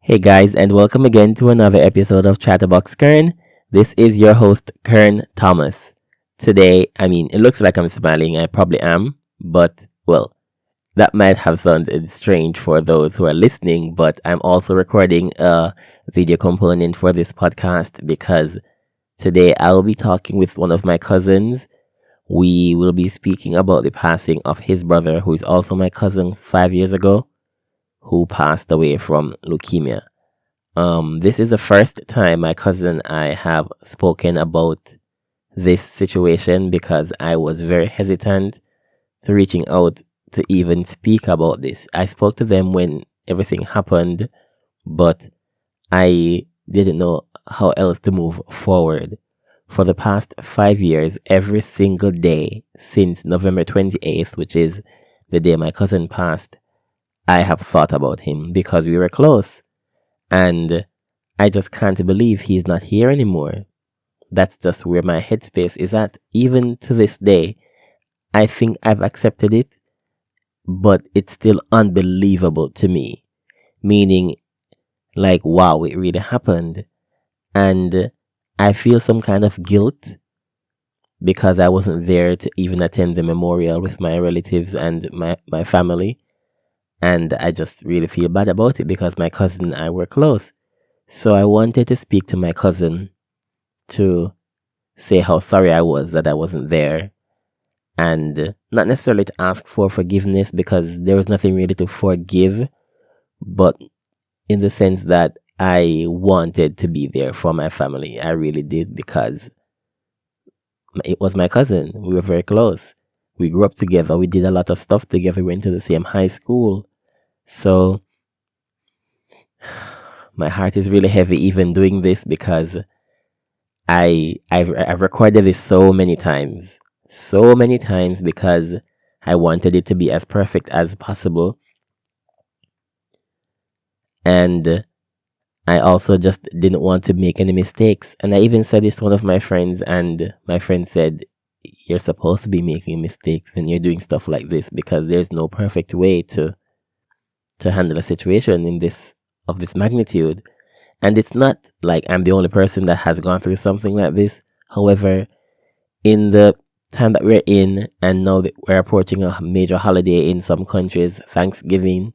Hey guys, and welcome again to another episode of Chatterbox Kern. This is your host, Kern Thomas. Today, it looks like I'm smiling. I probably am, but well, that might have sounded strange for those who are listening, but I'm also recording a video component for this podcast because today I will be talking with one of my cousins. We will be speaking about the passing of his brother, who is also my cousin 5 years ago, who passed away from leukemia. This is the first time my cousin and I have spoken about this situation because I was very hesitant to reaching out to even speak about this. I spoke to them when everything happened, but I didn't know how else to move forward. For the past 5 years, every single day since November 28th, which is the day my cousin passed, I have thought about him because we were close. And I just can't believe he's not here anymore. That's just where my headspace is at. Even to this day, I think I've accepted it, but it's still unbelievable to me. Meaning, like, wow, it really happened. And I feel some kind of guilt because I wasn't there to even attend the memorial with my relatives and my family. And I just really feel bad about it because my cousin and I were close. So I wanted to speak to my cousin to say how sorry I was that I wasn't there. And not necessarily to ask for forgiveness because there was nothing really to forgive. But in the sense that I wanted to be there for my family. I really did because it was my cousin. We were very close. We grew up together. We did a lot of stuff together. We went to the same high school. So my heart is really heavy even doing this because I've recorded this so many times because I wanted it to be as perfect as possible. And I also just didn't want to make any mistakes. And I even said this to one of my friends, and my friend said, "You're supposed to be making mistakes when you're doing stuff like this because there's no perfect way to handle a situation of this magnitude." And it's not like I'm the only person that has gone through something like this. However, in the time that we're in, and now that we're approaching a major holiday in some countries, Thanksgiving,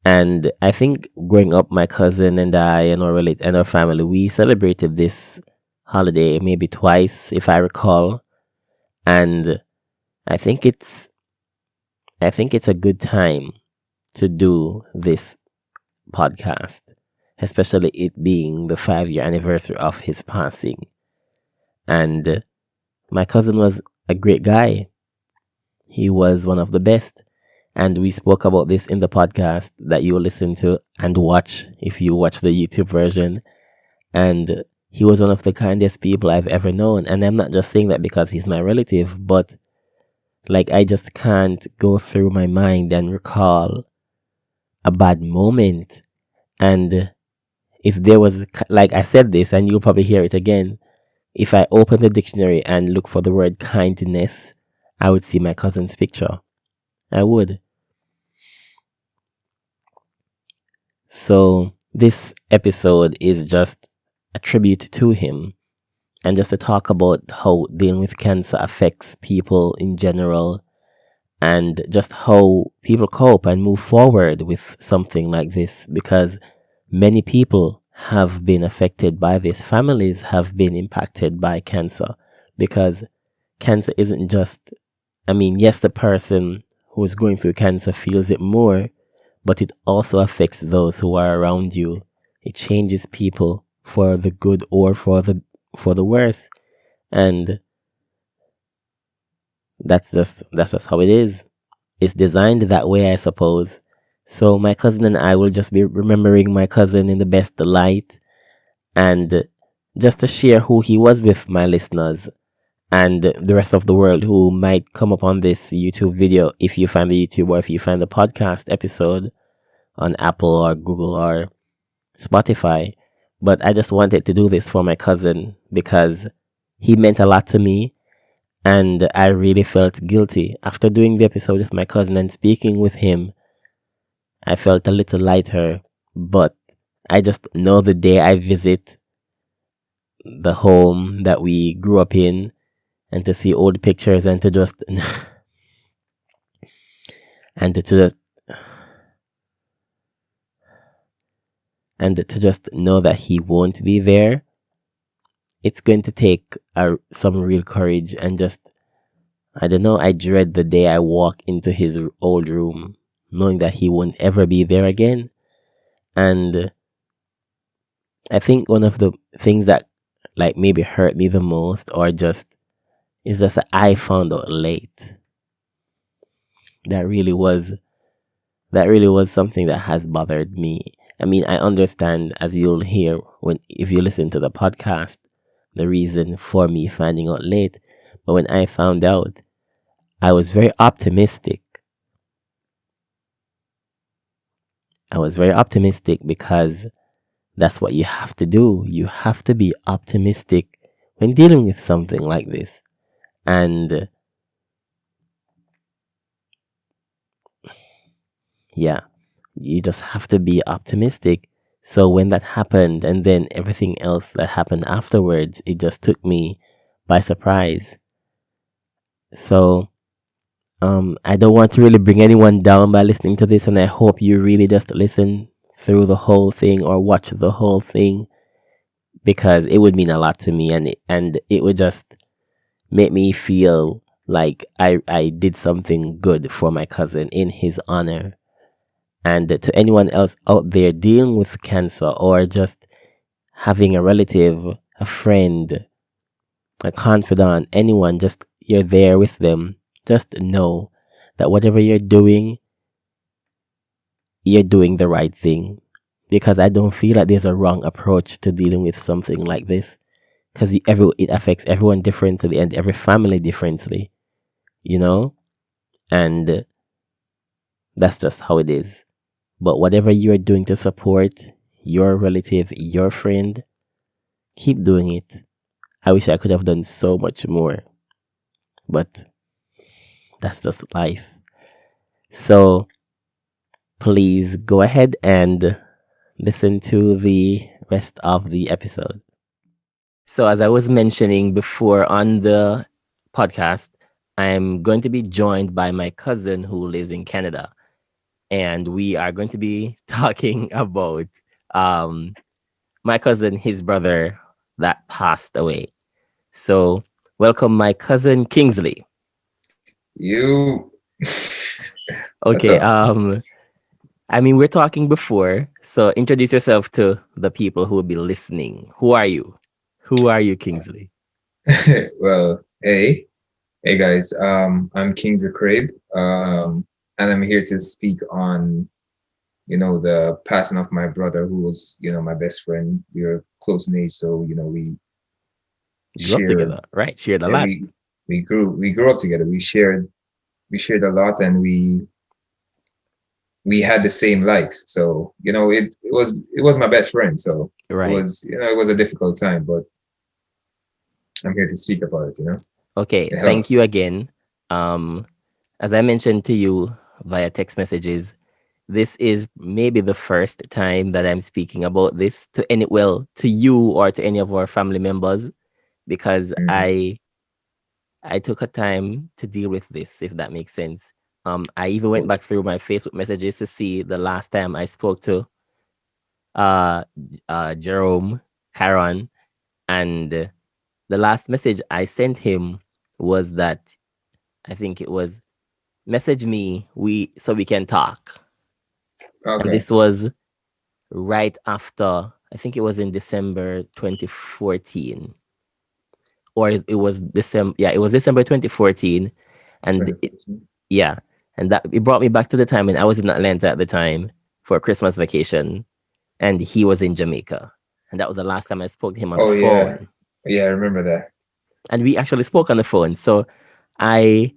and I think growing up, my cousin and I and our family, we celebrated this holiday maybe twice, if I recall. And I think it's a good time to do this podcast, especially it being the 5-year anniversary of his passing. And my cousin was a great guy. He was one of the best. And we spoke about this in the podcast that you will listen to and watch if you watch the YouTube version. And he was one of the kindest people I've ever known. And I'm not just saying that because he's my relative, but like I just can't go through my mind and recall a bad moment. And if there was, like I said this, and you'll probably hear it again, if I open the dictionary and look for the word kindness, I would see my cousin's picture. I would. So this episode is just a tribute to him and just to talk about how dealing with cancer affects people in general and just how people cope and move forward with something like this because many people have been affected by this. Families have been impacted by cancer because cancer isn't just, yes, the person who is going through cancer feels it more, but it also affects those who are around you. It changes people for the good or for the worse. And that's just how it is. It's designed that way, I suppose. So my cousin and I will just be remembering my cousin in the best light and just to share who he was with my listeners and the rest of the world who might come upon this YouTube video if you find the YouTube or if you find the podcast episode on Apple or Google or Spotify. But I just wanted to do this for my cousin because he meant a lot to me and I really felt guilty. After doing the episode with my cousin and speaking with him, I felt a little lighter, but I just know the day I visit the home that we grew up in, and to see old pictures, and to just and to just know that he won't be there, it's going to take some real courage. And just, I don't know, I dread the day I walk into his old room knowing that he won't ever be there again. And I think one of the things that like maybe hurt me the most, or just is just that I found out late. That really was something that has bothered me. I mean, I understand, as you'll hear when if you listen to the podcast, the reason for me finding out late. But when I found out, I was very optimistic. I was very optimistic because that's what you have to do. You have to be optimistic when dealing with something like this. And yeah, you just have to be optimistic. So when that happened, and then everything else that happened afterwards, it just took me by surprise. So I don't want to really bring anyone down by listening to this, and I hope you really just listen through the whole thing or watch the whole thing, because it would mean a lot to me, and it would just make me feel like I did something good for my cousin in his honor. And to anyone else out there dealing with cancer, or just having a relative, a friend, a confidant, anyone, just you're there with them, just know that whatever you're doing the right thing. Because I don't feel like there's a wrong approach to dealing with something like this. Because it affects everyone differently, and every family differently, you know? And that's just how it is. But whatever you're doing to support your relative, your friend, keep doing it. I wish I could have done so much more, but that's just life. So please go ahead and listen to the rest of the episode. So, as I was mentioning before on the podcast, I'm going to be joined by my cousin who lives in Canada. And we are going to be talking about um, my cousin, his brother that passed away. So, welcome, my cousin Kingsley. You, what's Okay. up? I mean, we're talking before, so introduce yourself to the people who will be listening. Who are you? Who are you, Kingsley? Well, hey guys. I'm Kingsley Crave, and I'm here to speak on, the passing of my brother, who was, my best friend. We were close in age, so we Grew up shared. together, right? Shared a Yeah, lot. we grew up together. We shared a lot, and we had the same likes. So it was my best friend. So it Right. was it was a difficult time, but I'm here to speak about it. Okay. It Thank helps. you again. Um, as I mentioned to you via text messages, this is maybe the first time that I'm speaking about this to you or to any of our family members, because Hmm. I took a time to deal with this, if that makes sense. I even Of went back course. through my Facebook messages to see the last time I spoke to uh Jerome, Caron, and the last message I sent him was that, I think it was, message me we can talk. And Okay. this was right after, I think it was in December 2014, or it was December, yeah, it was December 2014. And 2014. yeah, and that it brought me back to the time when I was in Atlanta at the time for Christmas vacation, and he was in Jamaica, and that was the last time I spoke to him on the Oh yeah. phone. Yeah, I remember that. And we actually spoke on the phone. So I,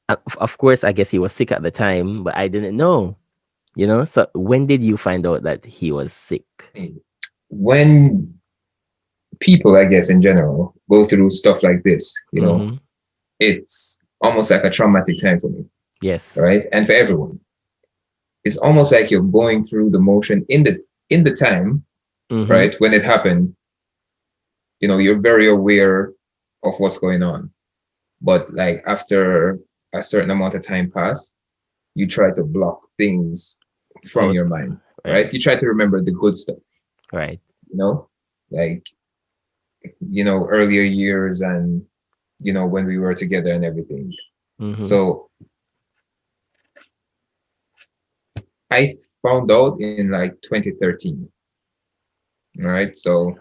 of course, I guess he was sick at the time, but I didn't know. So when did you find out that he was sick? When people, I guess in general, go through stuff like this, Mm-hmm. it's almost like a traumatic time for me, Yes. right? And for everyone, it's almost like you're going through the motion in the in the time, Mm-hmm. right, when it happened, you're very aware of what's going on. But like after a certain amount of time pass, you try to block things from Oh, your mind, right, right? You try to remember the good stuff, right. you know, like, earlier years and, when we were together and everything. Mm-hmm. So I found out in like 2013, right? So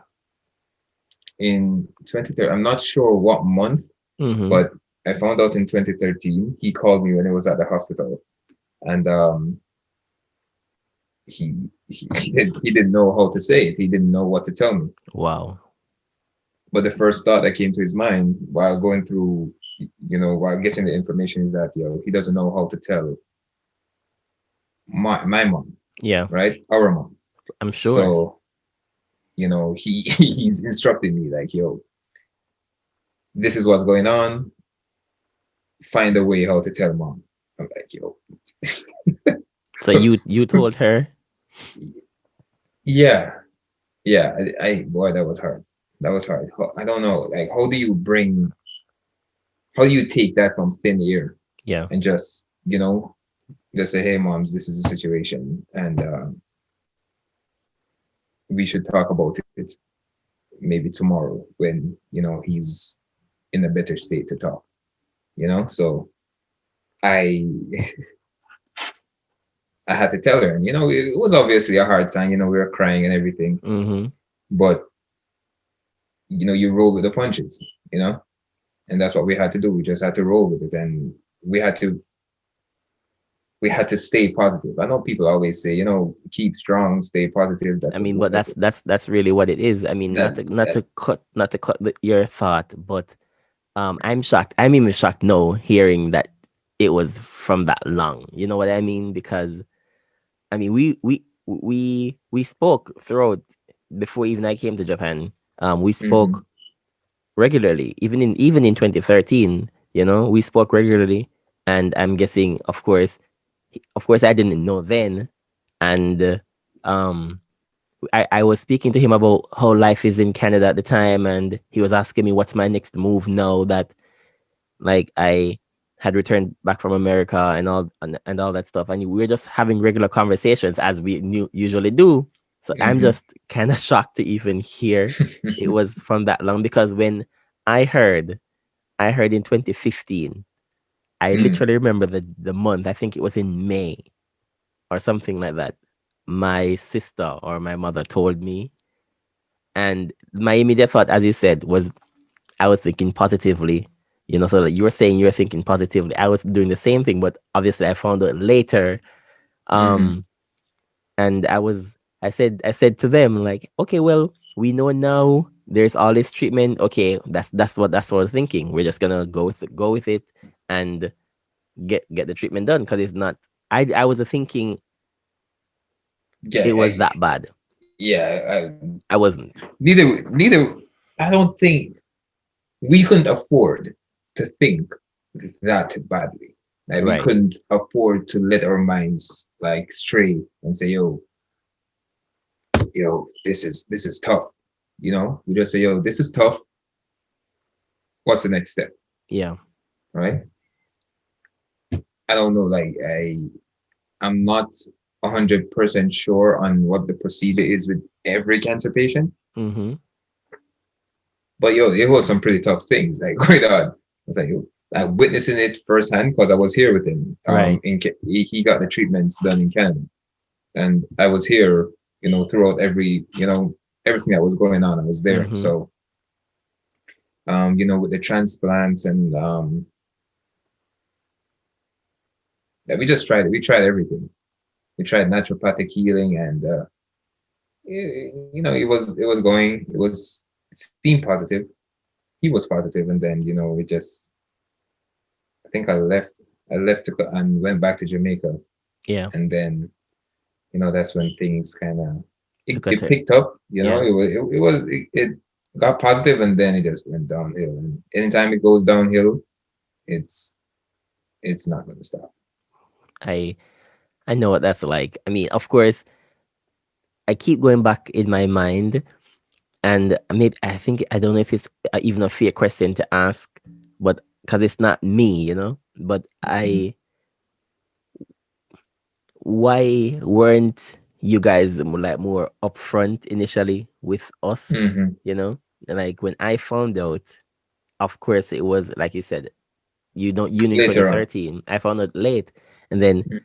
in 2013, I'm not sure what month, Mm-hmm. but I found out in 2013. He called me when I was at the hospital, and he didn't know how to say it. He didn't know what to tell me. Wow. But the first thought that came to his mind while going through, while getting the information is that, he doesn't know how to tell my mom, Yeah, right? Our mom. I'm sure. So, he's instructing me like, yo, this is what's going on. Find a way how to tell mom. I'm like, yo, So you told her. yeah, yeah. Boy, that was hard. That was hard. I don't know. Like, how do you take that from thin air Yeah. and just say, hey, moms, this is the situation, and we should talk about it maybe tomorrow when he's in a better state to talk. So I I had to tell her, and it was obviously a hard time. We were crying and everything, Mm-hmm. but you roll with the punches, and that's what we had to do. We just had to roll with it, and we had to we had to stay positive. I know people always say, keep strong, stay positive. I mean, but that's really what it is. I mean, That that not to cut your thought, but I'm shocked. I'm even shocked now hearing that it was from that long. You know what I mean? Because I mean, we spoke throughout before even I came to Japan. We hmm spoke regularly, even in 2013. We spoke regularly, and I'm guessing, of course, I didn't know then, and um, I was speaking to him about how life is in Canada at the time, and he was asking me what's my next move now that like I had returned back from America and all that stuff, and we were just having regular conversations as we usually do. So I'm hmm just kind of shocked to even hear it was from that long because when I heard, I heard in 2015. I mm, literally remember the month. I think it was in May or something like that. My sister or my mother told me, and my immediate thought, as you said, was I was thinking positively. So like you were saying you were thinking positively. I was doing the same thing, but obviously I found out later. hmm Um, and I said to them like, okay, well, we know now there's all this treatment. Okay, that's what I was thinking. We're just gonna go with it and get the treatment done because it's not. I was thinking yeah, it was that bad. yeah. I wasn't. Neither. I don't think we couldn't afford to think that badly. Like we Right. couldn't afford to let our minds like stray and say, this is tough. We just say, yo, this is tough. What's the next step, Yeah. right? I don't know. Like I'm not 100% sure on what the procedure is with every cancer patient, Mm-hmm. but it was some pretty tough things like going on. I was like, yo, I'm witnessing it firsthand because I was here with him. Right. He got the treatments done in Canada, and I was here. Throughout everything that was going on. I was there. Mm-hmm. So, with the transplants and yeah, we just tried it. We tried everything. We tried naturopathic healing, and it was going. It seemed positive. He was positive, and then we just. I think I left. I left and went back to Jamaica, Yeah. and then that's when things kind of it, Took a it turn. picked up. Yeah. It got positive, and then it just went downhill. And anytime it goes downhill, it's it's not going to stop. I I know what that's like. I mean, of course, I keep going back in my mind, and maybe I think I don't know if it's even a fair question to ask, but because it's not me, But Mhm. why weren't you guys like more upfront initially with us? Mhm. Like when I found out, of course it was like you said, you knew in Later on. 2013. I found out late, and then Mhm.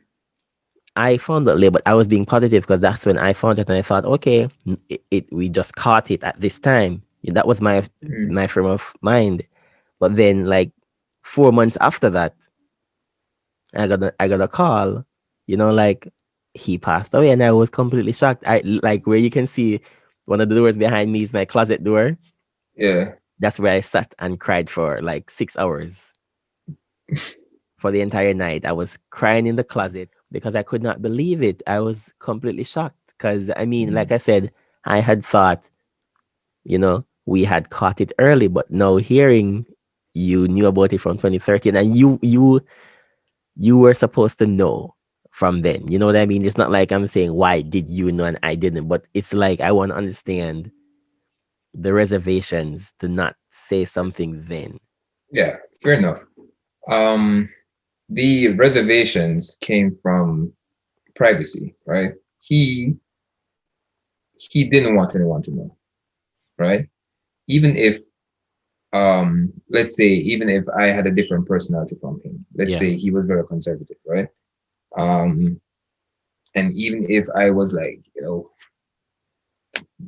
I found out late, but I was being positive because that's when I found it, and I thought, okay, we just caught it at this time. That was Mhm. my frame of mind. But then, like 4 months after that, I got a call, like he passed away, and I was completely shocked. I like where you can see one of the doors behind me is my closet door. Yeah. That's where I sat and cried for like 6 hours for the entire night. I was crying in the closet because I could not believe it. I was completely shocked because I mean, like Mhm. I said, I had thought, we had caught it early, but now hearing you knew about it from 2013, and you were supposed to know from then. You know what I mean? It's not like I'm saying why did you know and I didn't, but it's like I want to understand the reservations to not say something then. Yeah. Fair enough. Um, the reservations came from privacy, right? He he didn't want anyone to know, right? Even if let's say even if I had a different personality from him, let's Yeah. say he was very conservative, right? Um, and even if I was like,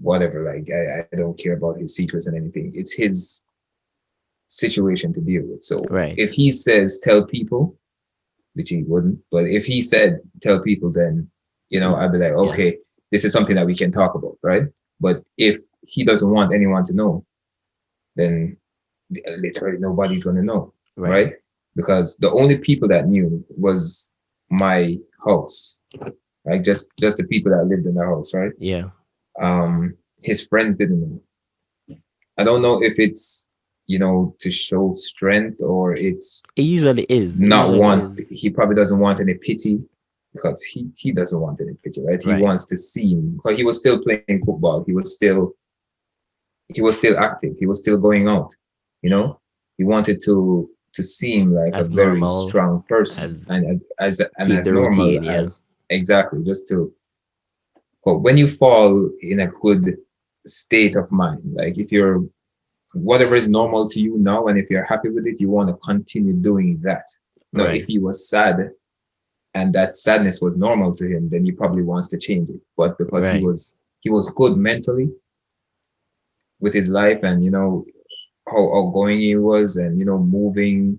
whatever, like I don't care about his secrets and anything, it's his situation to deal with. So Right. if he says tell people, which he wouldn't, but if he said tell people, then Y- I'd be like, Yeah. okay, this is something that we can talk about, right? But if he doesn't want anyone to know, then literally nobody's gonna know, Right. right? Because the only people that knew was my house, right? Just the people that lived in the house, right? Yeah. His friends didn't know. I don't know if it's to show strength or it's It usually is. It not usually want. is. He probably doesn't want any pity because he doesn't want any pity, right? He Right. wants to seem because he was still playing football. He was still active. He was still going out. You know, he wanted to seem like a As very normal strong person as keep and as the normal routine. Yeah. as exactly just to. But when you fall in a good state of mind, like if you're whatever is normal to you now, and if you're happy with it, you want to continue doing that. Now, if Right. he was sad and that sadness was normal to him, then he probably wants to change it. But because he Right. was he was good mentally with his life, and how outgoing he was, and moving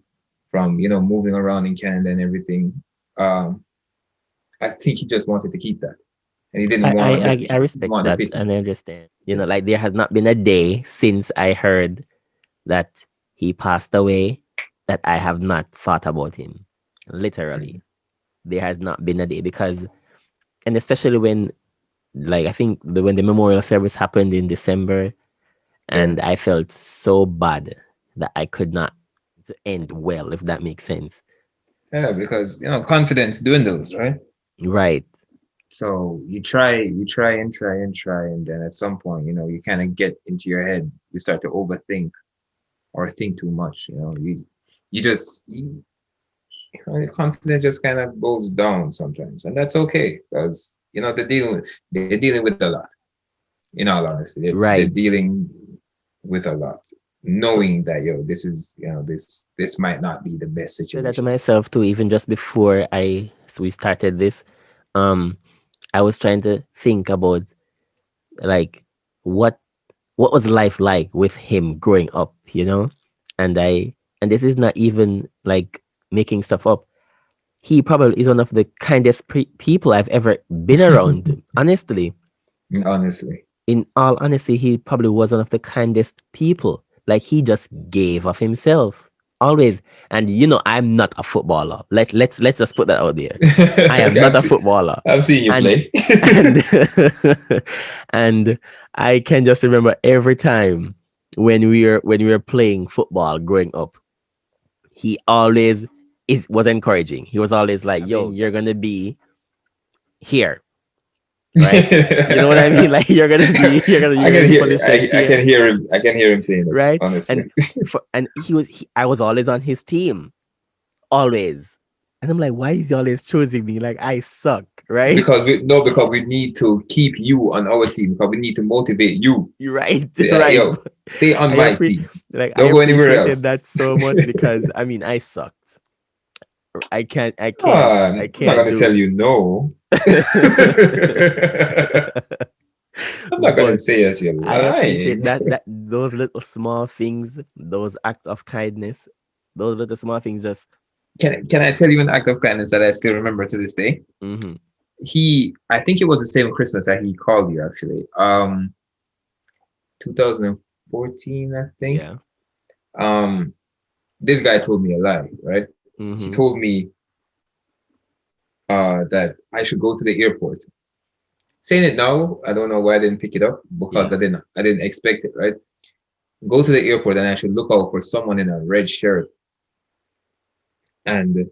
around in Canada and everything. Um, I think he just wanted to keep that, and he didn't I, I, want the I I he didn't respect want the that pity. and I understand. Like there has not been a day since I heard that he passed away that I have not thought about him. Mm, Literally. There has not been a day because, and especially when, like, I think when the memorial service happened in December, yeah, and I felt so bad that I could not end well, if that makes sense. yeah, because confidence dwindles, right? Right. So and try and try, and then at some point, you kind of get into your head. You start to overthink or think too much. You just your confidence just kind of goes down sometimes, and that's okay because they're dealing with a lot. In all honesty, they're Right. dealing with a lot, So knowing that this is this might not be the best said that to situation. myself too, even just before we started this. Um, I was trying to think about like what what was life like with him growing up, and this is not even like making stuff up. He probably is one of the kindest people I've ever been around. Honestly, Honestly. in all honesty, he probably was one of the kindest people. Like he just gave of himself always. And I'm not a footballer. Let's just put that out there. I am not I've a seen footballer, I've seen you and play. and and I can just remember every time when we were playing football growing up, he always was encouraging. He was always like, I "Yo, mean, you're gonna be here. right? You know what I mean? Like I you're can in hear position I here, can hear him saying it, right? honestly. And I was always on his team, always. And I'm like, why is he always choosing me? Like I suck, right? Because we need to keep you on our team, because we need to motivate you. You're right, Yeah, right. yo, stay on I my appre team. I Don't go anywhere appreciated else. that so much because I mean I sucked. I I'm not can't gonna tell do. you no. I'm not gonna But say yes, you're I appreciate lying. that those little small things, those acts of kindness, those little small things just Can I tell you an act of kindness that I still remember to this day? hmm I think it was the same Christmas that he called you actually. 2014, I think. yeah. Um, this guy told me a lie, right? He hmm told me that I should go to the airport. Saying it now, I don't know why I didn't pick it up, because Yeah. I didn't expect it, right? Go to the airport and I should look out for someone in a red shirt, and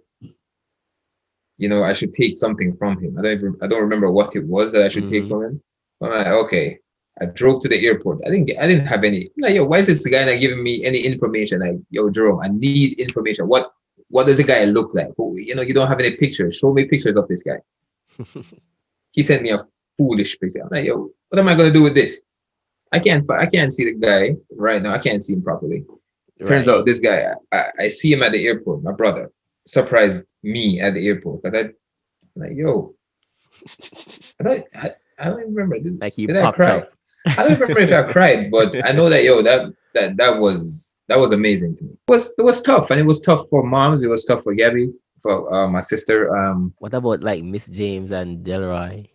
I should take something from him. I don't remember what it was that I should take hmm from him. I'm like, okay. I drove to the airport. I didn't have any. I'm like, yo, why is this guy not giving me any information? Like, yo, Jerome, I need information. What does the guy look like? You don't have any pictures. Show me pictures of this guy. He sent me a foolish picture. I'm like, yo, what am I gonna do with this? I can't see the guy right now. I can't see him properly. Turns Right. out this guy, I see him at the airport. My brother surprised me at the airport. But I'm like, yo, I don't even remember. Like he Did I popped cry? up. I don't remember if I cried, but I know that, yo, that was amazing to me. It was tough, and it was tough for moms. It was tough for Gabby, for my sister. What about like Miss James and Delroy?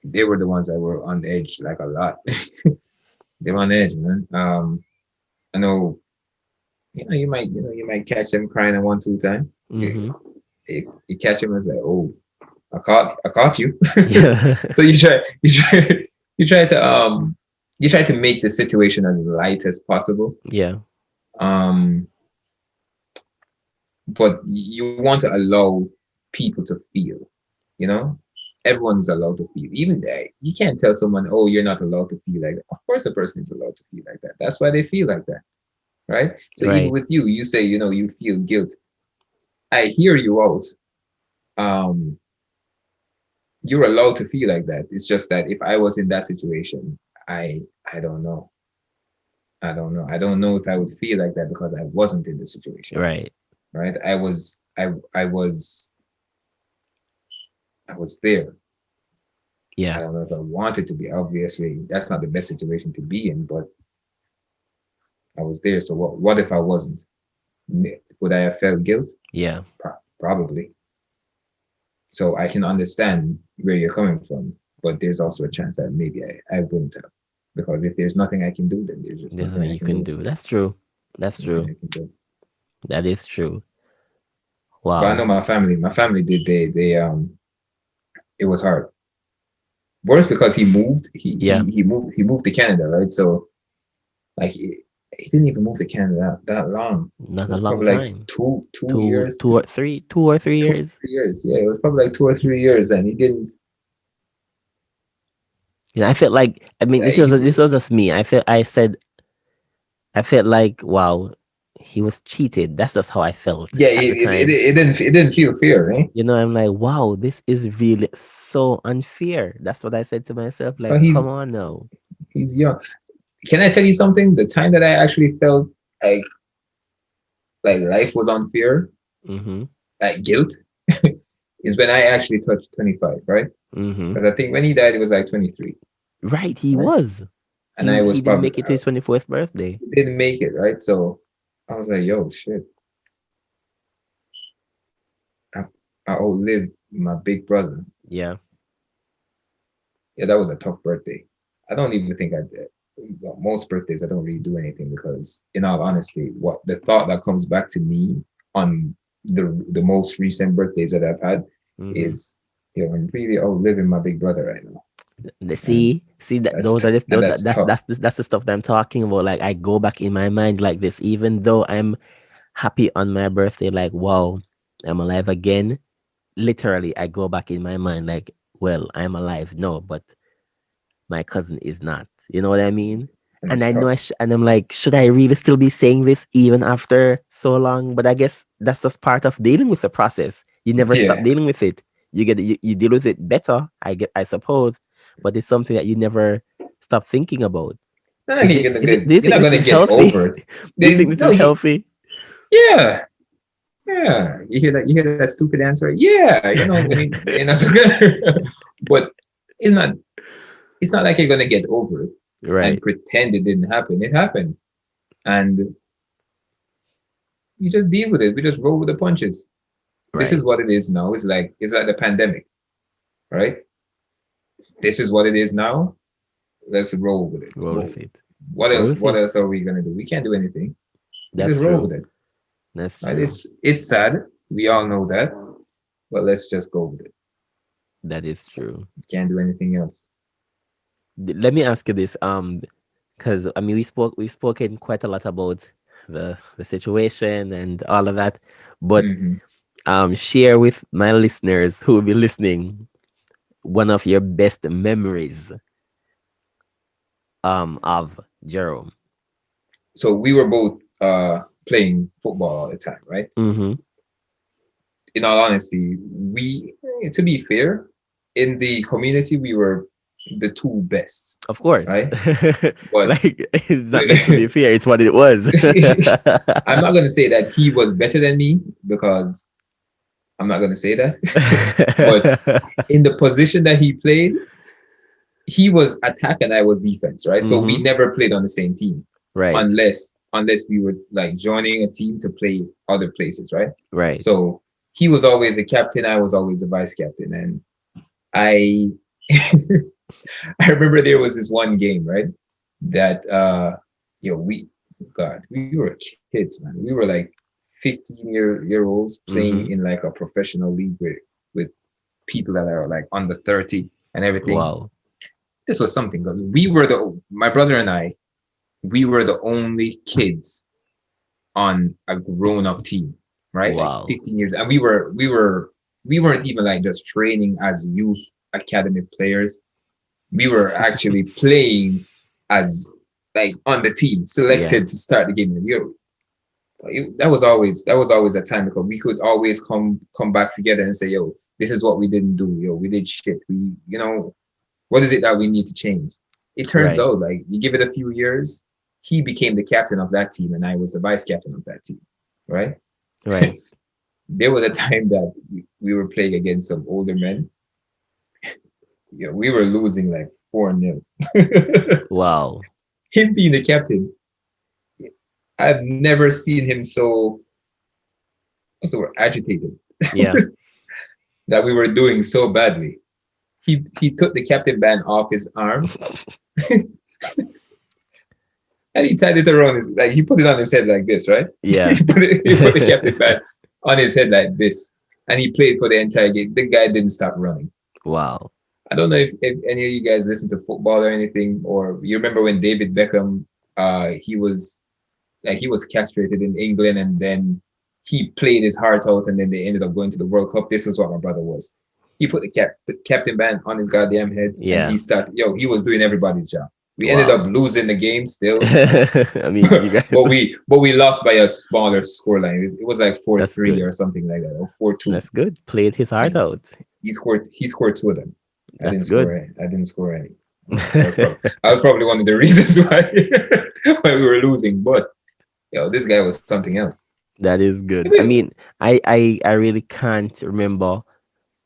They were the ones that were on edge like a lot. They were on edge, man. I know, you might catch them crying at 1, 2 time. hmm You catch them and say, "Oh, I caught you." Yeah. So you try to you try to make the situation as light as possible. yeah. Um, but you want to allow people to feel, you know? Everyone's allowed to feel. Even you can't tell someone, "Oh, you're not allowed to feel like that." Of course a person is allowed to feel like that. That's why they feel like that, right? So even Right. with you say, you feel guilt. I hear you out. Um, you're allowed to feel like that. It's just that if I was in that situation, I don't know. I don't know. I don't know if I would feel like that because I wasn't in the situation, Right. right? I was there. I Yeah. don't know if I wanted to be. Obviously, that's not the best situation to be in, but I was there. So what if I wasn't? Would I have felt guilt? Yeah. Probably. So I can understand where you're coming from, but there's also a chance that maybe I wouldn't have. Because if there's nothing I can do, then there's just There's nothing nothing I you can can do. do. That's true. That's Nothing true. I can do. That is true. But I know Wow. my family did it was hard. Worse because he moved. Yeah. He moved to Canada, right? So like he didn't even move to Canada that long. It Not a was long probably like time. two years, 2 or 3 years. 2 or 3 years. Yeah, it was probably like 2 or 3 years, and he didn't. I felt like I mean He this did. was just me. I felt like wow, he was cheated. That's just how I felt Yeah, at the time. it didn't feel fair, eh? I'm like, wow, this is really so unfair. That's what I said to myself. Like, But come on now. he's young. Can I tell you something? The time that I actually felt like like life was unfair, Mm-hmm. like guilt, is when I actually touched 25, right? Mm-hmm. Because I think when he died, it was like 23, Right, he right? was. And I He was didn't probably make it to his 24th birthday. didn't make it, right? So I was like, yo, shit, I, I outlived my big brother. Yeah. Yeah, that was a tough birthday. I don't even think I did. Well, most birthdays, I don't really do anything because, in all honesty, what the thought that comes back to me on the most recent birthdays that I've had Mm-hmm. is, I'm really outliving my big brother right now, and See that those are that's tough. that's the stuff that I'm talking about. Like I go back in my mind like this, even though I'm happy on my birthday, like wow, I'm alive again. literally I go back in my mind like, well, I'm alive. No, but my cousin is not. You know what I mean? And And it's I know tough. and I'm like, should I really still be saying this even after so long? But I guess that's just part of dealing with the process. You never stop Yeah. dealing with it. You deal with it better, I suppose, but it's something that you never stop thinking about. Not like you're gonna Is it get, do you you're think not this gonna is get healthy? over it. Do you think this No, is healthy? yeah, yeah. You hear that stupid answer? Yeah, when so good. But it's not it's not like you're gonna get over it and Right, pretend it didn't happen. It happened. And you just deal with it. We just roll with the punches. This right. is what it is now. It's like the pandemic, right? This is what it is now. Let's roll with it. Roll Well, with it. what Roll else? with What it. else are we gonna do? We can't do anything. We That's just roll with true. it. That's Right? true. It's sad. We all know that. But let's just go with it. That is true. We can't do anything else. Let me ask you this, because I mean we've spoken quite a lot about the situation and all of that, but Hmm. share with my listeners who will be listening one of your best memories of Jerome. So we were both playing football all the time, right? Mm-hmm. In all honesty, to be fair, in the community we were the two best, Of course. right? But Like it's not meant to be fair, it's what it was. I'm not gonna say that he was better than me because I'm not gonna say that. But in the position that he played, he was attack and I was defense, right? So we Mm-hmm. never played on the same team Right, unless we were like joining a team to play other places, right? right. So he was always the captain, I was always the vice captain, and I I remember there was this one game, right? That we God, we were kids, man. We were like 15 year olds playing Mm-hmm. in like a professional league with people that are like under 30 and everything. Wow. This was something because we were my brother and I, we were the only kids on a grown up team, right? Like Wow. 15 years. And we weren't even like just training as youth academy players. We were actually playing as like on the team, Yeah. selected to start the game. That was always a time because we could always come back together and say, yo, this is what we didn't do. Yo, we did shit. What is it that we need to change? It turns Right. out like you give it a few years, he became the captain of that team and I was the vice captain of that team. Right? Right. There was a time that we were playing against some older men. Yeah, we were losing like 4-0. Wow. Him being the captain, I've never seen him so what's the word, agitated Yeah. that we were doing so badly. He took the captain band off his arm and he tied it around his like he put it on his head like this, right? Yeah. He put the captain band on his head like this, and he played for the entire game. The guy didn't stop running. Wow. I don't know if any of you guys listen to football or anything, or you remember when David Beckham, he was castrated in England, and then he played his heart out, and then they ended up going to the World Cup. This is what my brother was. He put the captain band on his goddamn head, and Yeah. he was doing everybody's job. We ended up Wow. losing the game still, I mean, you guys, but we lost by a smaller scoreline. It was like four that's three good. or something like that, or 4-2. That's good. Played his heart And out. he scored two of them. I didn't That's score good. any. I didn't score any. I was probably one of the reasons why why we were losing. But this guy was something else. That is good. I Wait, mean, I really can't remember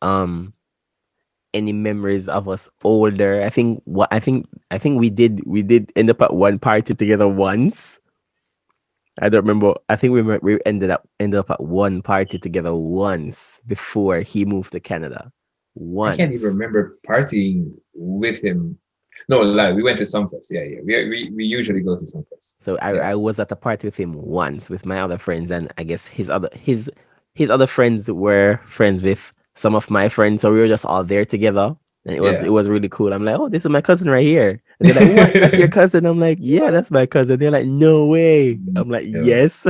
um any memories of us older. I think we did end up at one party together once. I don't remember. I think we ended up at one party together once before he moved to Canada. I can't even Once. remember partying with him. No lie, we went to some place. Yeah, yeah. We usually go to some place. So I, Yeah. I was at a party with him once with my other friends, and I guess his other friends were friends with some of my friends, so we were just all there together. And it Yeah. was really cool. I'm like, oh, this is my cousin right here. And they're like, what? That's your cousin? I'm like, yeah, that's my cousin. They're like, no way. I'm like, Yeah. yes,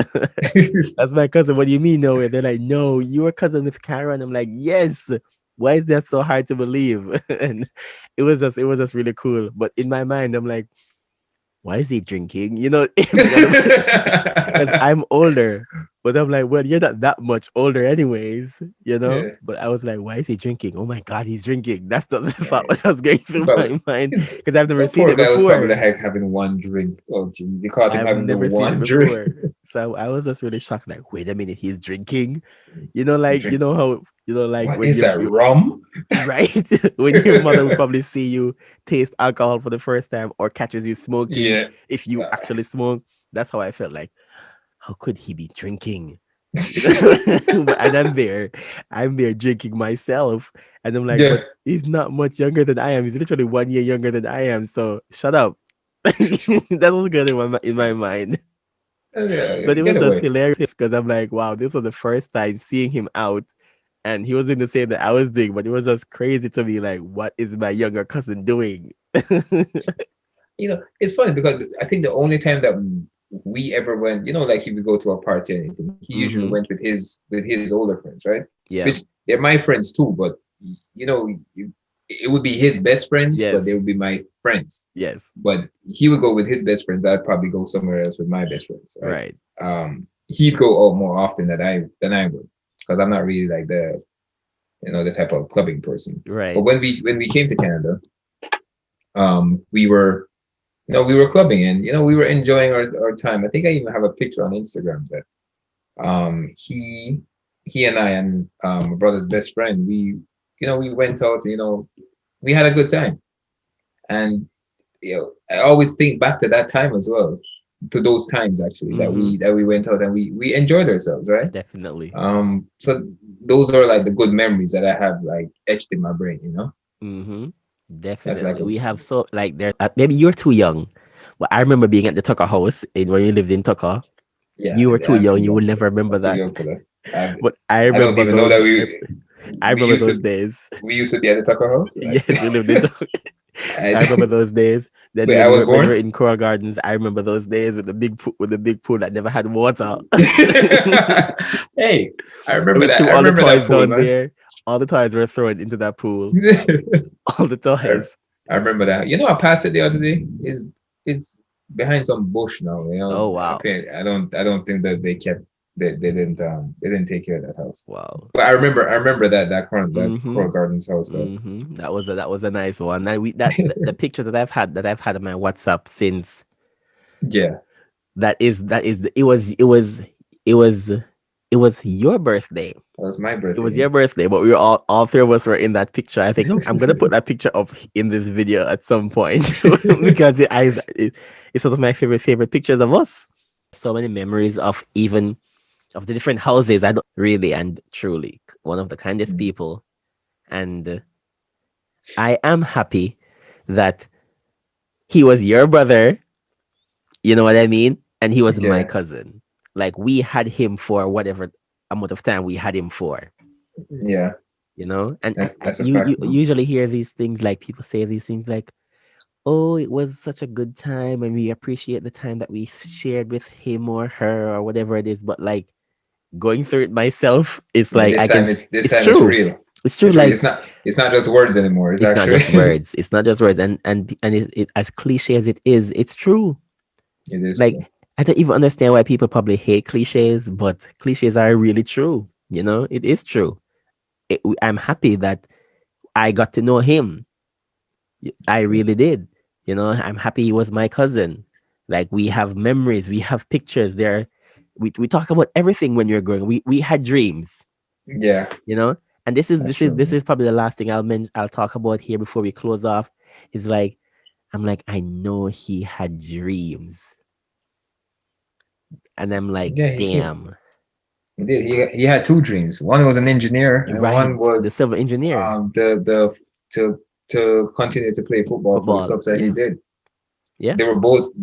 that's my cousin. What do you mean, no way? They're like, no, you're cousin with Karen. I'm like, yes. Why is that so hard to believe? And it was just really cool. But in my mind, I'm like, why is he drinking? You know, because I'm older. But I'm like, well, you're not that much older, anyways, you know? Yeah. But I was like, why is he drinking? Oh my God, he's drinking. That's the thought Yeah. that was going through But my mind his, because I've never that seen poor it guy was probably before. the heck having one drink. Oh, geez. You caught him I've having the never seen it one drink. before. So I was just really shocked. Like, wait a minute, he's drinking. You Drink. know how, like What when is that? you Rum? right? When your mother would probably see you taste alcohol for the first time or catches you smoking, Yeah. if you Uh, actually smoke. That's how I felt like, how could he be drinking? You know? And I'm there drinking myself. And I'm like, yeah. but he's not much younger than I am. He's literally 1 year younger than I am. So shut up. That was good in my mind. Yeah. But it Get was just away. hilarious because I'm like, wow, this was the first time seeing him out and he was in the same that I was doing, but it was just crazy to me. Like, what is my younger cousin doing? It's funny because I think the only time that we ever went, like if we go to a party or anything, he usually Mm-hmm. went with his older friends, right? Yeah. Which they're my friends too, but it would be his best friends, but they Yes. would be my friends. Yes. But he would go with his best friends. I'd probably go somewhere else with my best friends, right? Right. He'd go out more often than I would, because I'm not really like the type of clubbing person. But Right. when we came to Canada, we were we were clubbing and we were enjoying our time. I think I even have a picture on Instagram that he and I and my brother's best friend, we went out, we had a good time. And I always think back to that time as well, to those times actually that Mm-hmm. we went out and we enjoyed ourselves, right? Definitely. So those are like the good memories that I have like etched in my brain. Mm-hmm. That's like Definitely. a We have so like there. Maybe you're too young, but I remember being at the Tucker house when you lived in Tucker. yeah, You were too I'm too young. You will young for never that. remember I'm too that. young for that. I, But I I don't remember even know those. that I we remember used those to days. we used to be at the Tucker House. Yes, we lived in. I I, remember those days. Then wait, I was when we were born. in Coral Gardens, I remember those days with the big pool that never had water. Hey, I remember We that. threw I all the remember that toys pool, down man. there. All the toys were thrown into that pool. All the I, toys. I remember that. I passed it the other day. It's behind some bush now. Oh wow, I don't think that they didn't take care of that house. wow. But I remember that Mm-hmm. Coral Gardens house though. Mm-hmm. That was a nice one. And the picture that I've had on my WhatsApp since Yeah, it was it was your birthday. that was my It was birthday. your birthday, but we were all three of us were in that picture. I think I'm gonna put that picture up in this video at some point because it's one of my favorite pictures of us. So many memories of even of the different houses. I don't really and truly one of the kindest people, and I am happy that he was your brother. You know what I mean? And he was my Yeah, cousin. Like we had him for whatever amount of time we had him for. yeah. And That's a fact, you man. usually hear these things like people say these things like, oh, it was such a good time and we appreciate the time that we shared with him or her or whatever it is. But like going through it myself, it's Yeah, like this time this it's time it's true. real. It's true. It's real. Like It's not just words anymore. It's it's not actually just words. It's not just words. And it as cliche as it is, it's true. it is Like true. I don't even understand why people probably hate cliches, but cliches are really true. It is true. I'm happy that I got to know him. I really did. I'm happy he was my cousin. Like we have memories, we have pictures there. We talk about everything when you're growing. We had dreams, Yeah, you know. And this is that's this is true, this man. is probably the last thing I'll talk about here before we close off. Is like I'm like I know he had dreams, and I'm like, Yeah, he did. damn, He did. He had two dreams. One was an engineer, you're and one right. The was civil engineer, the to continue to play football for the football, clubs that he yeah, did. yeah. They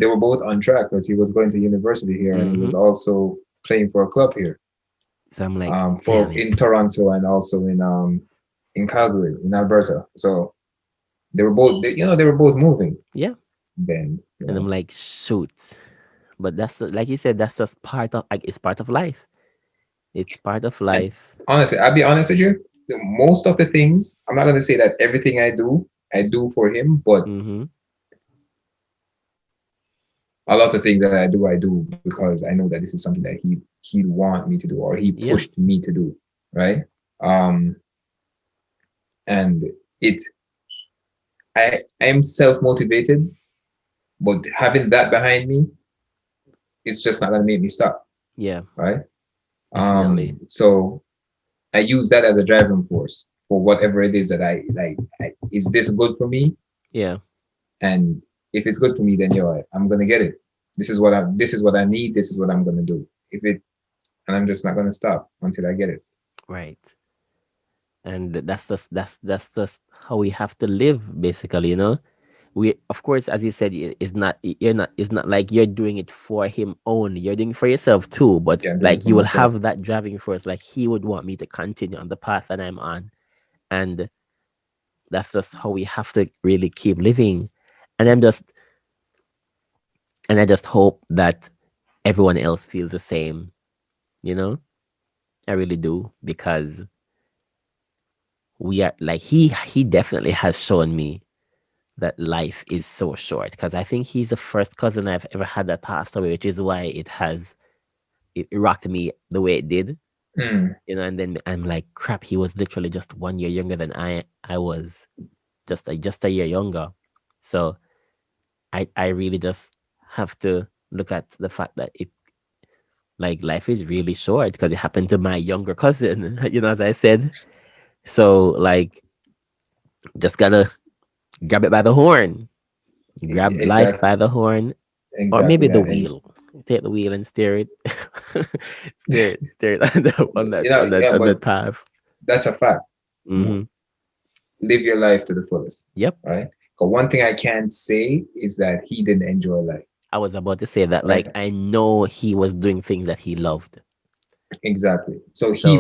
were both on track because he was going to university here and he Mm-hmm. was also playing for a club here, So I'm like, damn for in it. Toronto and also in Calgary in Alberta. So they were both moving Yeah. then, And I'm like, shoot. But like you said, that's just part of like it's part of life. It's part of And life. honestly, I'll be honest with you, most of the things, I'm not going to say that everything I do for him, but Mm-hmm. a lot of things that I do because I know that this is something that he'd want me to do or he Yeah. pushed me to do, right? Um, and it, I'm self motivated, but having that behind me, it's just not going to make me stop, Yeah. right? Definitely. So I use that as a driving force for whatever it is that I like. Is this good for me? Yeah. And if it's good for me, then I'm gonna get it. This is what I need. This is what I'm gonna do. If it and I'm just not gonna stop until I get it. Right. And that's just how we have to live, basically, you know. We, of course, as you said, it's not, you're not, it's not like you're doing it for him only, you're doing it for yourself too, but Yeah, I'm doing it like for you will myself. have that driving force, like he would want me to continue on the path that I'm on. And that's just how we have to really keep living. And I just hope that everyone else feels the same, you know. I really do, because we are like, he definitely has shown me that life is so short, because I think he's the first cousin I've ever had that passed away, which is why it rocked me the way it did, Mm, you know. And then I'm like, crap, he was literally just 1 year younger than I was, just a year younger. So I really just have to look at the fact that it, like, life is really short because it happened to my younger cousin, you know, as I said. So like, just gotta grab it by the horn, grab life exactly, by the horn, or exactly maybe the that. And wheel. Take the wheel and steer it, steer it on, yeah, on but that path. that's a fact. Hmm. Live your life to the fullest, Yep. right? But one thing I can say is that he didn't enjoy life, I was about to say that. right? Like, I know he was doing things that he loved, Exactly. So so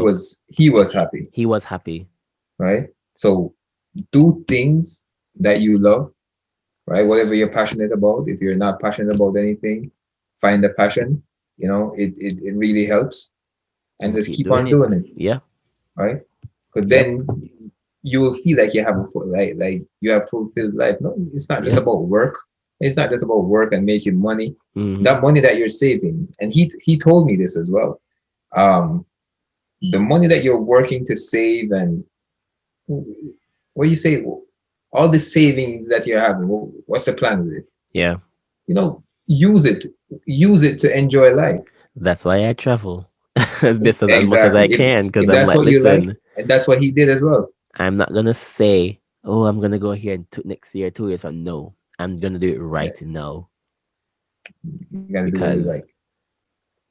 he was happy, he was happy. right? So do things that you love, right? Whatever you're passionate about. If you're not passionate about anything, find a passion. It really helps, and And just keep keep doing on it. doing it, Yeah. right? Because Yep. then you will feel like you have a full, like you have fulfilled life. No, it's not just Yeah. about work. It's not just about work and making money. Hmm. That money that you're saving, and he told me this as well. Um, the money that you're working to save, and what do you say? All the savings that you're having, what's the plan with it? Yeah. Use it. Use it to enjoy life. That's why I travel as much as Exactly. I can, because If I'm that's like, what you like, listen, and that's what he did as well. I'm not gonna say, oh, I'm gonna go here next year, 2 years from. No, I'm gonna do it Yeah, right now, you gotta do what you like. because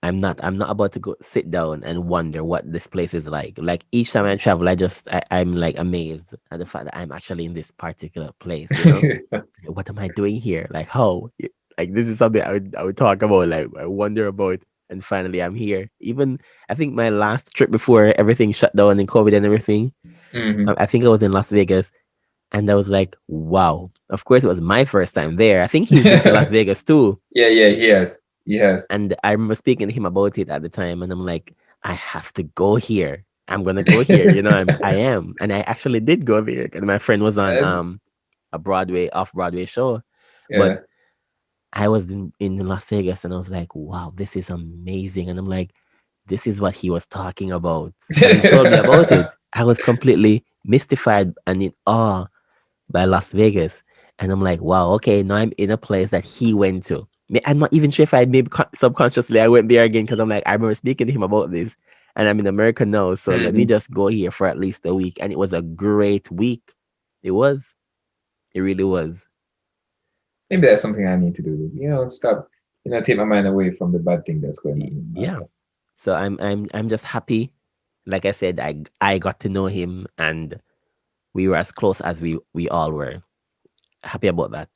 I'm not about to go sit down and wonder what this place is like. Like, each time I travel, I'm like amazed at the fact that I'm actually in this particular place, you know? What am I doing here? Like, how? Like, this is something I would talk about, like, I wonder about, and finally I'm here. Even, I think my last trip before everything shut down and COVID and everything, Hmm. I think I was in Las Vegas, and I was like, wow. Of course, it was my first time there. I think he's been to Las Vegas too. Yeah, yeah, he has. He has. And I remember speaking to him about it at the time, and I'm like, I have to go here. I'm gonna go here. You know, I am, and I actually did go there. And my friend was on That's- a off Broadway show, but yeah. I was in Las Vegas, and I was like, wow, this is amazing. And I'm like, this is what he was talking about. And he told me about it. I was completely mystified and in awe by Las Vegas. And I'm like, wow, okay, now I'm in a place that he went to. I'm not even sure if I maybe subconsciously I went there again, because I'm like, I remember speaking to him about this, and I'm in America now. So let me Hmm. just go here for at least a week. And it was a great week. It was. It really was. Maybe that's something I need to do. Stop. Take my mind away from the bad thing that's going on in my Yeah. life. So I'm just happy. Like I said, I got to know him, and we were as close as we all were. Happy about that.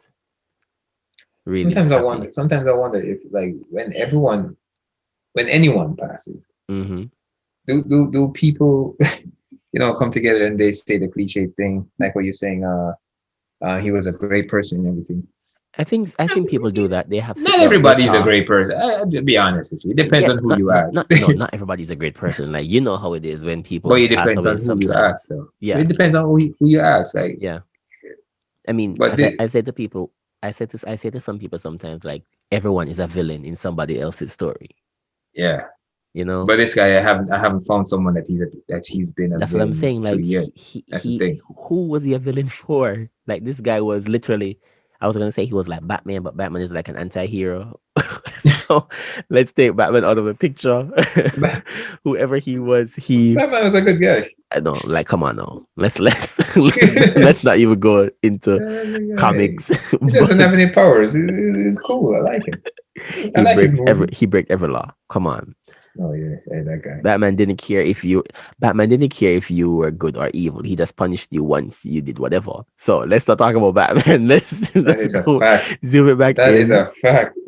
Really Sometimes I wonder. happy. Sometimes I wonder if, like, when anyone passes, Mm-hmm. do people, come together and they say the cliche thing, like what you're saying, He was a great person and everything. I think people do that. They have Not they everybody is a talk. great person. To be honest with you, it depends Yeah, on who you ask. not everybody's a great person. Like you know how it is when But people it pass depends away on who you sometimes. ask, though. Yeah, It depends on who you ask. Like, yeah. I mean, but I say to people, I say to some people sometimes, like everyone is a villain in somebody else's story. yeah. You know, But this guy, I haven't found someone that he's been a that's what I'm villain saying. to Like yet. That's the thing. who was he a villain for? Like this guy was literally. I was gonna say he was like Batman, but Batman is like an anti-hero. So let's take Batman out of the picture. Ba- Whoever he was, he Batman was a good guy. I don't like. Come on now, let's not even go into Batman was a good guy. comics. He doesn't But have any powers. He's cool. I like him. I like his movie. he break every law. Come on. Oh yeah, yeah, that guy. Batman didn't care if you Batman didn't care if you were good or evil. He just punished you once you did whatever. So let's not talk about Batman. That Let's is a go fact. zoom it back That is in. a fact.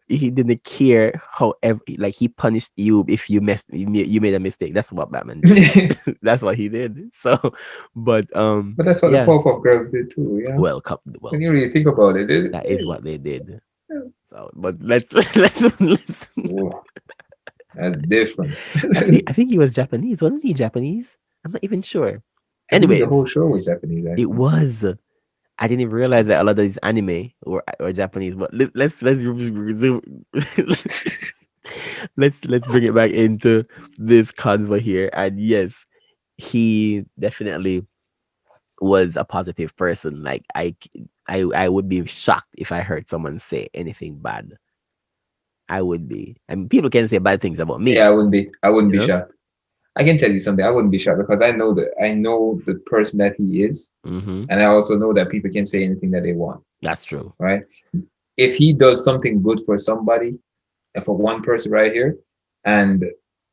He didn't care however like he punished you if you made a mistake. That's what Batman did. That's what he did. So but But that's what the yeah. pop-up girls did too, yeah. Well When you really think about it, that is what they did. it's- So but let's whoa, that's different. I think he was Japanese. Wasn't he Japanese? I'm not even sure. I believe the whole Anyways, show was Japanese, it actually. was. I didn't even realize that a lot of these anime were Japanese. But let's resume. Let's bring it back into this convo here. And yes, he definitely was a positive person. Like I would be shocked if I heard someone say anything bad. I would be. I mean, people can say bad things about Yeah, me. I wouldn't You be know. shocked. I can tell you something. I wouldn't be shocked because I know the person that he is, Mm-hmm. and I also know that people can say anything that they want, That's true. right? If he does something good for somebody, for one person right here, and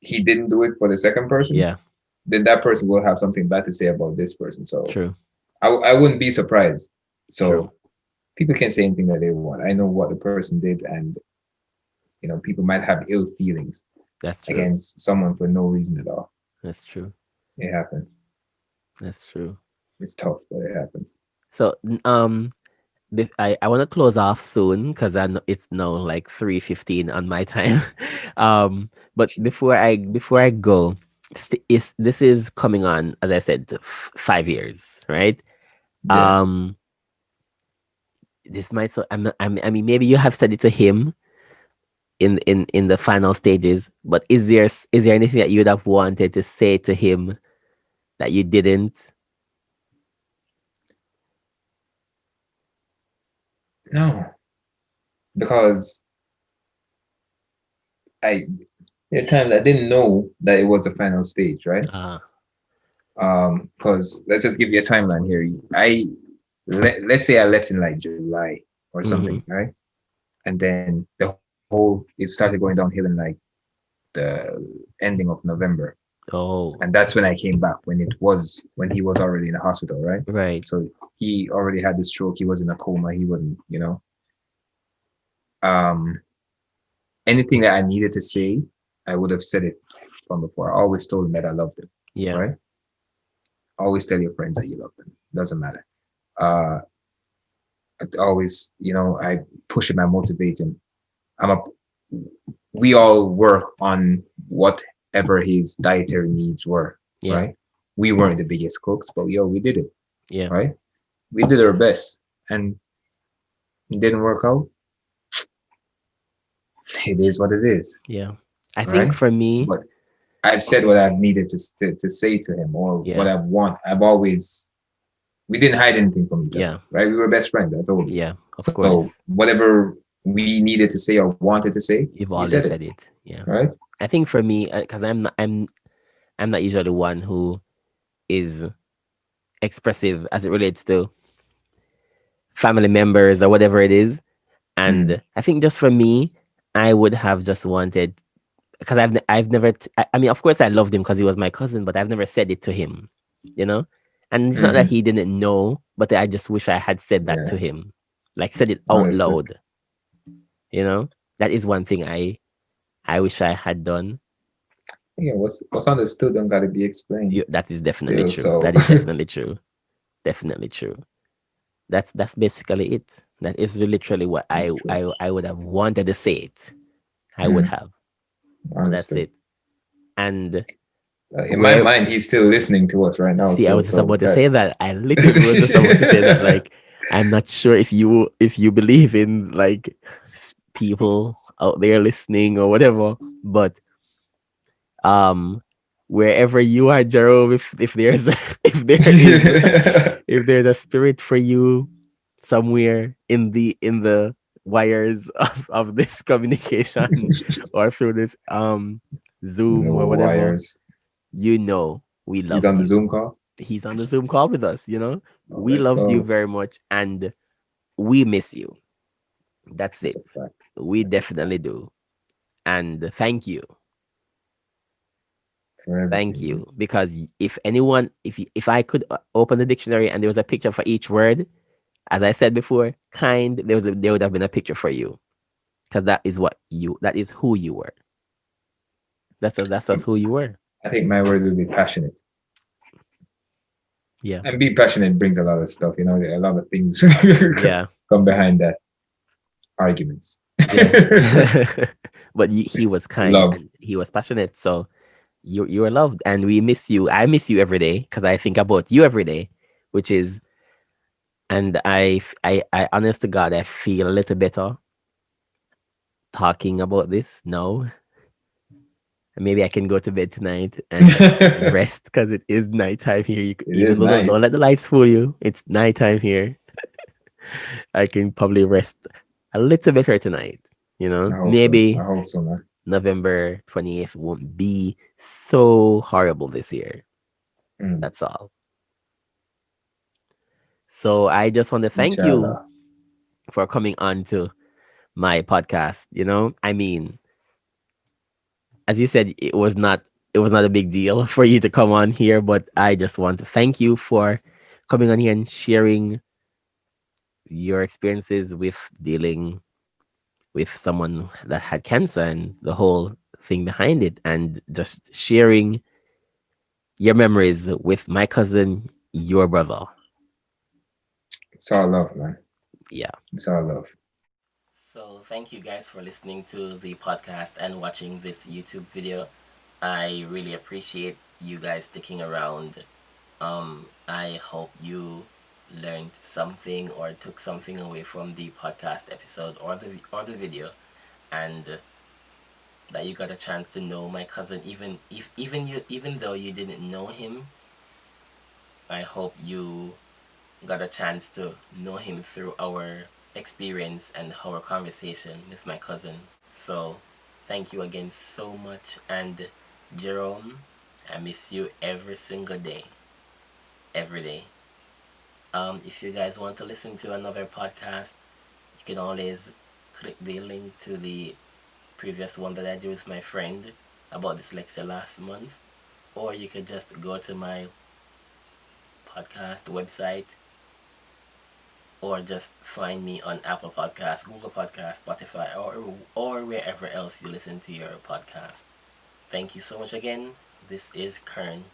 he didn't do it for the second person, Yeah. then that person will have something bad to say about this person. So True. I wouldn't be surprised. True. So people can say anything that they want. I know what the person did, and people might have ill feelings That's true. against someone for no reason at all. That's true. It happens. That's true. It's tough, but it happens. So I want to close off soon because I know it's now like 3:15 on my time. But before I go, this is coming on, as I said, 5 years, right? Yeah. This might so I mean maybe you have said it to him in the final stages, but is there anything that you would have wanted to say to him that you didn't? No, because I there are times I didn't know that it was the final stage, right? Ah, Because let's just give you a timeline here. Let's say I left in like July or something, mm-hmm. right? And then it started going downhill in like the ending of November. Oh, And that's when I came back when he was already in the hospital, right? right. So he already had the stroke, he was in a coma, he wasn't. Um anything that I needed to say, I would have said it from before. I always told him that I loved him, Yeah. right? Always tell your friends that you love them. Doesn't matter. Uh, I always, I push him, I motivate him. We all work on whatever his dietary needs were, Yeah. right? We weren't the biggest cooks, but we did it, Yeah. right? We did our best, and it didn't work out. It is what it is, Yeah. I think right? for me, But I've said what I've needed to say to him, or what yeah. I want. We didn't hide anything from each other, Yeah. right? We were best friends. I told you. Yeah. Of So course. whatever we needed to say or wanted to say, You've we always said it, said it. Yeah. right? I think for me, because I'm not usually one who is expressive as it relates to family members or whatever it is. Mm, And I think just for me, I would have just wanted because I've never I mean of course I loved him because he was my cousin, but I've never said it to him, you know. And it's not that mm-hmm. he didn't know, but I just wish I had said that to Yeah, him, like said it out honestly. loud, you know. That is one thing I wish I had done. Yeah, what's understood don't gotta be explained That is definitely still. true. So That is definitely true. Definitely true. That's basically it. That is literally what That's great. I would have wanted to say it. I would Mm, have. That's understood. it. And In my where mind, he's still listening to us right now, see, I still. was just So about to say that. I literally was just about to say that. Like, I'm not sure if you believe in like people out there listening or whatever, but um, wherever you are, Jerome, if there's if there is if there's a spirit for you somewhere in the wires of this communication or through this the Zoom or whatever, wires. you know we He's loved on the you. Zoom call. He's on the Zoom call with us, you know. Oh, We let's loved you go. very much and we miss you. That's That's it. a fact. We That's a fact. definitely do. And thank you. For Thank everything, man. you. Because if anyone, if I could open the dictionary and there was a picture for each word, as I said before, kind, there would have been a picture for you. Because that is who you were. That's just Um, who you were. I think my word will be passionate. Yeah. And being passionate brings a lot of stuff, a lot of things Yeah. come behind that. Arguments. Yeah. But he was kind Love. and he was passionate. So you were loved and we miss you. I miss you every day because I think about you every day, which is and I honest to God, I feel a little better talking about this now. Maybe I can go to bed tonight and It rest because it is nighttime here. Even is though night. don't let the lights fool you, it's nighttime here. I can probably rest a little better tonight. You I know, hope so. I maybe hope so, man. November 28th won't be so horrible this year. Mm. That's all. So I just want to thank you Inshallah. for coming on to my podcast. You know, I mean, as you said, it was not a big deal for you to come on here, but I just want to thank you for coming on here and sharing your experiences with dealing with someone that had cancer and the whole thing behind it and just sharing your memories with my cousin, your brother. It's all love, man. Yeah. It's all love. So, thank you guys for listening to the podcast and watching this YouTube video. I really appreciate you guys sticking around. I hope you learned something or took something away from the podcast episode or the video, and that you got a chance to know my cousin. Even though you didn't know him, I hope you got a chance to know him through our experience and our conversation with my cousin. So, thank you again so much. And Jerome, I miss you every single day, every day. If you guys want to listen to another podcast, you can always click the link to the previous one that I did with my friend about dyslexia last month, or you could just go to my podcast website or just find me on Apple Podcasts, Google Podcasts, Spotify, or wherever else you listen to your podcast. Thank you so much again. This is Kern